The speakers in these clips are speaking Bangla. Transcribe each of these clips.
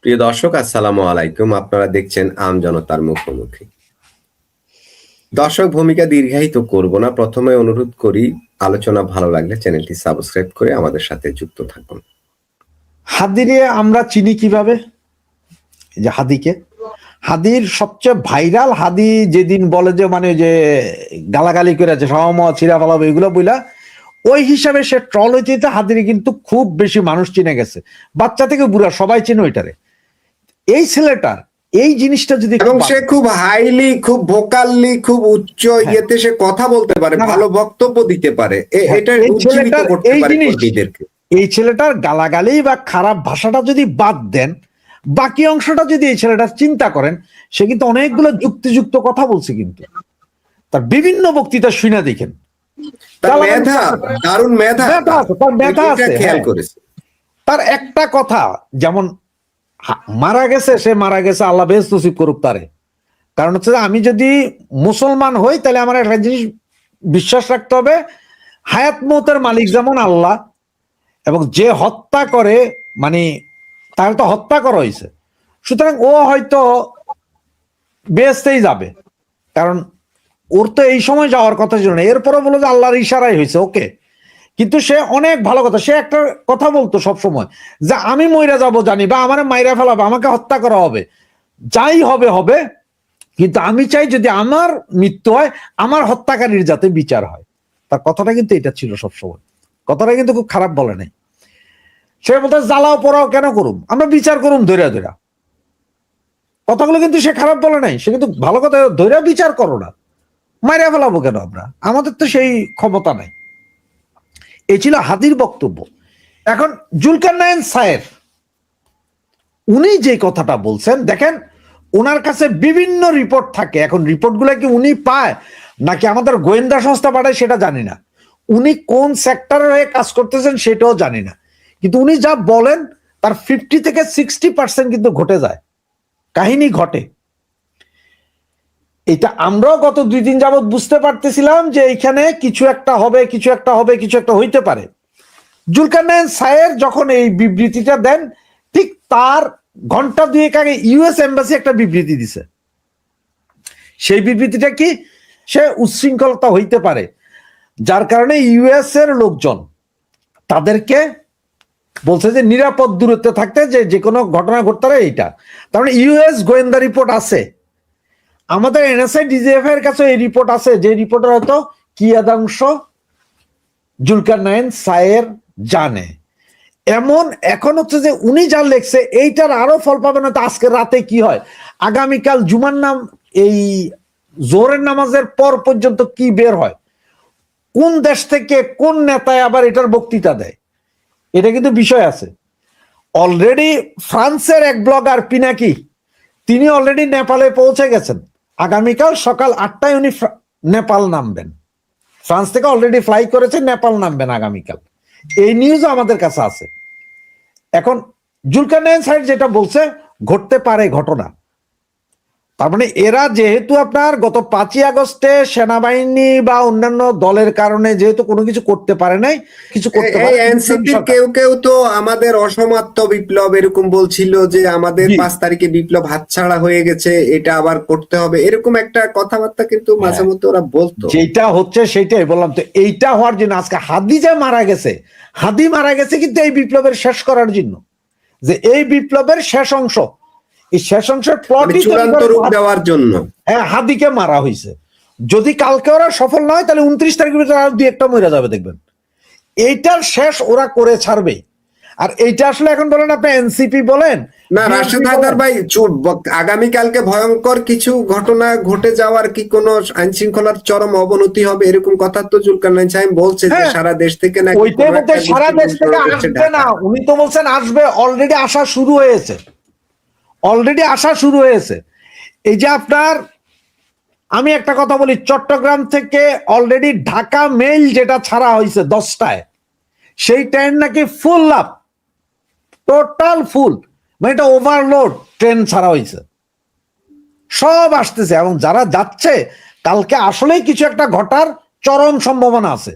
প্রিয় দর্শক, আসসালামু আলাইকুম। আপনারা দেখছেন আম জনতার মুখোমুখি। দর্শক, ভূমিকা দীর্ঘায়িত করব না। প্রথমে অনুরোধ করি, আলোচনা ভালো লাগলে চ্যানেলটি সাবস্ক্রাইব করে আমাদের সাথে যুক্ত থাকুন। হাদিরে আমরা চিনি কিভাবে? যে হাদির সবচেয়ে ভাইরাল হাদি যেদিন বলে যে মানে যে গালাগালি করে আছে সহমত ছিঁড়া ফেলাবো এগুলো বইলা, ওই হিসাবে সে ট্রল হইতে হাদিরে কিন্তু খুব বেশি মানুষ চিনে গেছে, বাচ্চা থেকে বুড়া সবাই চিনে ওইটারে। এই ছেলেটার এই জিনিসটা যদি, এবং সে খুব হাইলি, খুব ভোকালি, খুব উচ্চ ইয়েতে সে কথা বলতে পারে, ভালো বক্তব্য দিতে পারে, এটা উজ্জীবিত করতে পারে কর্মীদেরকে। এই ছেলেটার গালাগালি বা খারাপ ভাষাটা যদি বাদ দেন, বাকি অংশটা যদি এই ছেলেটার চিন্তা করেন, সে কিন্তু অনেকগুলো যুক্তিযুক্ত কথা বলছে। কিন্তু তার বিভিন্ন বক্তৃতা শুনে দেখেন, দারুণ মেধা আছে। তার একটা কথা যেমন মারা গেছে, সে মারা গেছে, আল্লাহ বেহেশত নসিব করুক তারে। কারণ হচ্ছে আমি যদি মুসলমান হই তাহলে আমার একটা জিনিস বিশ্বাস রাখতে হবে, হায়াত মৌতের মালিক যেমন আল্লাহ, এবং যে হত্যা করে মানে তার তো হত্যা করা হয়েছে, সুতরাং ও হয়তো বেহেশতেই যাবে, কারণ ওর তো এই সময় যাওয়ার কথা ছিল না। এরপরে বলো যে আল্লাহর ইশারাই হয়েছে, ওকে। কিন্তু সে অনেক ভালো কথা, সে একটা কথা বলতো সবসময় যে আমি মইরা যাব জানি, বা আমার মাইরা ফেলাবে, আমাকে হত্যা করা হবে, যাই হবে হবে, কিন্তু আমি চাই যদি আমার মৃত্যু হয় আমার হত্যাকারীর যাতে বিচার হয়। তার কথাটা কিন্তু এটা ছিল সবসময়, কথাটা কিন্তু খুব খারাপ বলে নাই। সে বলতে জ্বালাও পোড়াও কেন করুম, আমরা বিচার করুম ধৈরা ধৈরা, কথাগুলো কিন্তু সে খারাপ বলে নাই। সে কিন্তু ভালো কথা, ধৈরা বিচার করো না, মাইরা ফেলাবো কেন আমরা, আমাদের তো সেই ক্ষমতা নাই। এই ছিল হাদির বক্তব্য। এখন জুলকারনাইন সাহেব উনি যে কথাটা বলছেন, দেখেন ওনার কাছে বিভিন্ন রিপোর্ট থাকে। এখন রিপোর্টগুলো কি উনি পায় নাকি আমাদের গোয়েন্দা সংস্থা পাঠায় সেটা জানি না, উনি কোন সেক্টরে হয়ে কাজ করতেছেন সেটাও জানি না, কিন্তু উনি যা বলেন তার 50 থেকে 60% কিন্তু ঘটে যায়, কাহিনী ঘটে। এটা আমরাও গত 2-3 যাবৎ বুঝতে পারতেছিলাম যে এইখানে কিছু একটা হবে, কিছু একটা হবে, কিছু একটা হইতে পারে। জুলকারনাইন সাহেব যখন এই বিবৃতিটা দেন, ঠিক তার ঘন্টা 2 আগে ইউএস এম্বাসি একটা বিবৃতি দিছে। সেই বিবৃতিটা কি, সে উচ্ছৃঙ্খলতা হইতে পারে, যার কারণে ইউএস এর লোকজন তাদেরকে বলছে যে নিরাপদ দূরত্বে থাকতে, যে কোনো ঘটনা ঘটতে পারে এইটা। তার মানে ইউএস গোয়েন্দা রিপোর্ট আছে, আমাদের এনএসআই ডিজিএফ এর কাছে এই রিপোর্ট আছে, যে রিপোর্টের হয়তো কিয়াদাংশ জুলকারনাইন সাহেব জানে। এমন এখন হচ্ছে যে উনি যা লেখছে এইটার আরো ফল পাবে না। তো আজকে রাতে কি হয়, আগামীকাল জুমার নাম এই জোহরের নামাজের পর পর্যন্ত কি বের হয়, কোন দেশ থেকে কোন নেতায় আবার এটার বক্তৃতা দেয়, এটা কিন্তু বিষয় আছে। অলরেডি ফ্রান্সের এক ব্লগার পিনাকি, তিনি অলরেডি নেপালে পৌঁছে গেছেন। আগামীকাল সকাল 8টায় উনি নেপাল নামবেন, ফ্রান্স থেকে অলরেডি ফ্লাই করেছে, নেপাল নামবেন আগামীকাল। এই নিউজও আমাদের কাছে আছে। এখন জুলকারনাইন সাহেব যেটা বলছে ঘটতে পারে ঘটনা, তার মানে এরা যেহেতু আপনার গত 5ই আগস্টে সেনাবাহিনী বা অন্যান্য দলের কারণে যেহেতু কোনো কিছু করতে পারে নাই, কিছু করতে পারে। এনসিপির কেউ তো আমাদের অসমাপ্ত বিপ্লব এরকম বলছিল যে আমাদের 5 তারিখে বিপ্লব হাতছাড়া হয়ে গেছে, এটা আবার করতে হবে, এরকম একটা কথাবার্তা কিন্তু মাঝে মধ্যে ওরা বলতো। যেটা হচ্ছে সেটাই বললাম তো, এইটা হওয়ার জন্য আজকে হাদি যে মারা গেছে, হাদি মারা গেছে কিন্তু এই বিপ্লবের শেষ করার জন্য, যে এই বিপ্লবের শেষ অংশ, এই শেষ অংশের প্লটই চূড়ান্ত রূপ দেওয়ার জন্য হাদিকে মারা হয়েছে। যদি কালকে ওরা সফল না হয় তাহলে 29 তারিখের ভিতরে আর 2-1টা মরে যাবে, দেখবেন। এইটার শেষ ওরা করে ছাড়বে। আর এইটা আসলে এখন বলেন আপনি এনসিপি বলেন না, রাশেদ হায়দার ভাই, আগামীকালকে ভয়ঙ্কর কিছু ঘটনা ঘটে যাওয়ার কি কোনো আইন শৃঙ্খলার চরম অবনতি হবে এরকম কথা তো জুলকারনাইন সাহেব বলছে যে সারা দেশ থেকে নাকি সারা দেশ থেকে আসবে না, উনি তো বলছেন আসবে, অলরেডি আসা শুরু হয়েছে, অলরেডি আসা শুরু হয়েছে। এই যে আপনার আমি একটা কথা বলি, চট্টগ্রাম থেকে অলরেডি ঢাকা মেইল যেটা ছাড়া হয়েছে 10টায়, সেই ট্রেন নাকি ফুল আপ, টোটাল ফুল, মানে এটা ওভারলোড ট্রেন ছাড়া হয়েছে, সব আসতেছে। এবং যারা যাচ্ছে কালকে আসলেই কিছু একটা ঘটার চরম সম্ভাবনা আছে।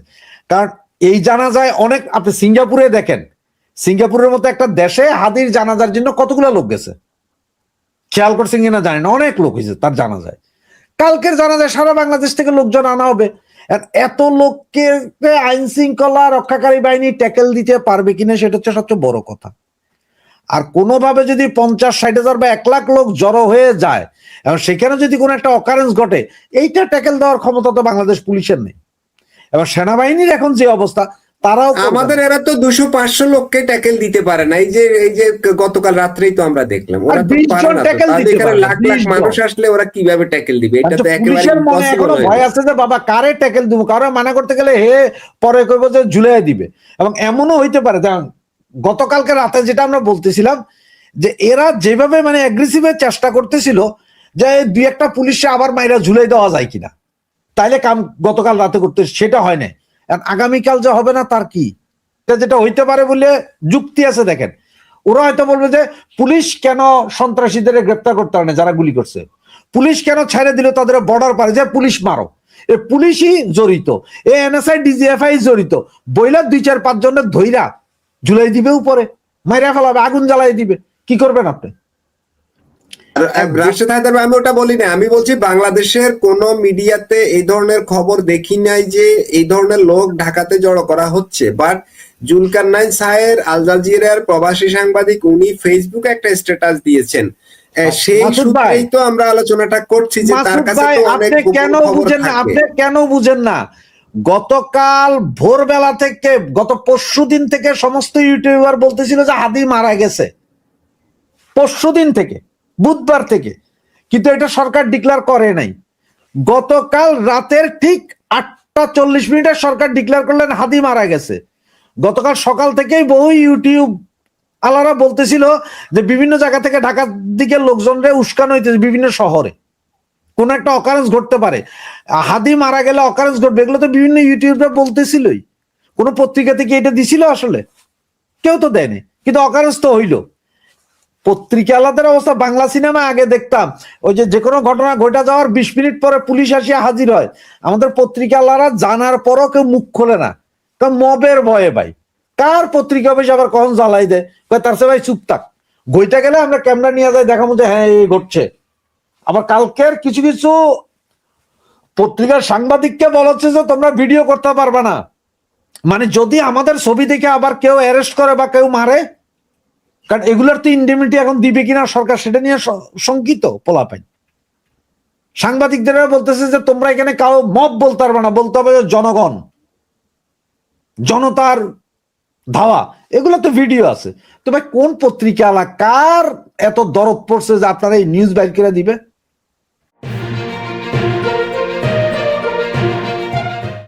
কারণ এই জানা যায় অনেক, আপনি সিঙ্গাপুরে দেখেন সিঙ্গাপুরের মতো একটা দেশে হাদির জানাজার জন্য কতগুলো লোক গেছে খেয়াল করছেন কিনা জানি না, অনেক লোক হয়েছে তার জানাজায়। কালকের জানাজায় সারা বাংলাদেশ থেকে লোকজন আনা হবে। এত লোককে আইন শৃঙ্খলা রক্ষাকারী বাহিনী ট্যাকেল দিতে পারবে কিনা সেটা হচ্ছে সবচেয়ে বড় কথা। আর কোনোভাবে যদি 50-60 হাজার বা 1 লাখ লোক জড়ো হয়ে যায় এবং সেখানে যদি কোনো একটা অকারেন্স ঘটে, এইটা ট্যাকেল দেওয়ার ক্ষমতা তো বাংলাদেশ পুলিশের নেই। এবং সেনাবাহিনীর এখন যে অবস্থা, তারাও আমাদের এরা তো 200-500 লোককে ট্যাকেল দিতে পারে না। এই যে গতকাল রাত্রেই তো আমরা দেখলাম ওরা তো পারে না। তাদের এখানে লাখ লাখ মানুষ আসলে ওরা কিভাবে ট্যাকেল দিবে? এটা তো একেবারে ইম্পসিবল হয়ে ভয় আছে যে বাবা কারে ট্যাকেল দিব, কারো মানা করতে গেলে হে পরে কইব যে ঝুলাই দিবে। এবং এমনও হইতে পারে, গতকালকে রাতে যেটা আমরা বলতেছিলাম যে এরা যেভাবে মানে অ্যাগ্রেসিভের চেষ্টা করতেছিল যে 2-1টা পুলিশে আবার মাইরা ঝুলাই দেওয়া যায় কিনা, তাইলে কাম গতকাল রাতে করতে, সেটা হয় না। আগামীকাল যে হবে না তার কি, যেটা হইতে পারে বলে যুক্তি আছে। দেখেন, ওরা হয়তো বলবে যে পুলিশ কেন সন্ত্রাসীদের গ্রেপ্তার করতে পারে না যারা গুলি করছে, পুলিশ কেন ছেড়ে দিল তাদের বর্ডার পারে, যে পুলিশ মারো, এ পুলিশই জড়িত, এ এনএসআই ডিজিএফআই জড়িত, বইলা 2-4-5 জনের ধইরা ঝুলাই দিবে, উপরে মাইরা ফেলাবে, আগুন জ্বালাই দিবে, কি করবেন আপনি? রাশেদ হায়দার, আমি ওটা বলি না, আমি বলছি বাংলাদেশের কোন মিডিয়াতে এই ধরনের খবর দেখি নাই যে এই ধরনের লোক ঢাকাতে জড়ো করা হচ্ছে। বাট জুলকারনাইন সাহের আল জাজিরার প্রবাসী সাংবাদিক, উনি ফেসবুকে একটা স্ট্যাটাস দিয়েছেন, সেই সূত্রেই তো আমরা আলোচনাটা করছি যে তার কাছে তো অনেক কেন বুঝেন না, আপনি কেন বুঝেন না? গতকাল ভোরবেলা থেকে, গত পরশুদিন থেকে সমস্ত ইউটিউবার বলতেছিল যে হাদি মারা গেছে, পরশুদিন থেকে, বুধবার থেকে, কিন্তু এটা সরকার ডিক্লেয়ার করে নাই। গতকাল রাতের ঠিক 8টা 40 মিনিটে সরকার ডিক্লেয়ার করলেন হাদি মারা গেছে। গতকাল সকাল থেকেই বহু ইউটিউব আলারা বলতেছিল যে বিভিন্ন জায়গা থেকে ঢাকার দিকে লোকজনরে উস্কানো হইতেছে, বিভিন্ন শহরে কোন একটা অকারেন্স ঘটতে পারে, হাদি মারা গেলে অকারেন্স ঘটবে, এগুলো তো বিভিন্ন ইউটিউবরা বলতেছিলই। কোন পত্রিকা থেকে এটা দিছিল? আসলে কেউ তো দেয়নি, কিন্তু অকারেন্স তো হইল। পত্রিকা আলাদের অবস্থা, বাংলা সিনেমা আগে দেখতাম ওই যে কোনো ঘটনা ঘটে যাওয়ার 20 মিনিট পরে পুলিশ আসিয়া হাজির হয়, আমাদের পত্রিকা আলারা জানার পরও কেউ মুখ খোলে না, কারণ মবের ভয়ে। ভাই, কার পত্রিকা অফিস আবার কখন জ্বালাই দেয়, তার সে ভাই চুপ থাক, গইটা গেলে আমরা ক্যামেরা নিয়ে যাই, দেখাবো যে হ্যাঁ এই ঘটছে। আবার কালকের কিছু কিছু পত্রিকার সাংবাদিককে বলা হচ্ছে যে তোমরা ভিডিও করতে পারবে না, মানে যদি আমাদের ছবি দেখে আবার কেউ অ্যারেস্ট করে বা কেউ মারে, কারণ এগুলোর তো ইন্ডেমনিটি এখন দিবে কিনা সরকার সেটা নিয়ে শঙ্কিত পোলাপাইন। সাংবাদিকদের বলতেছে যে তোমরা এখানে কাউ মব বলতে পারবে না, বলতে হবে জনগণ, জনতার ধাওয়া, এগুলো তো ভিডিও আছে। তো ভাই কোন পত্রিকা কার এত দরদ পড়ছে যে আপনারা এই নিউজ বাইর করে দিবে?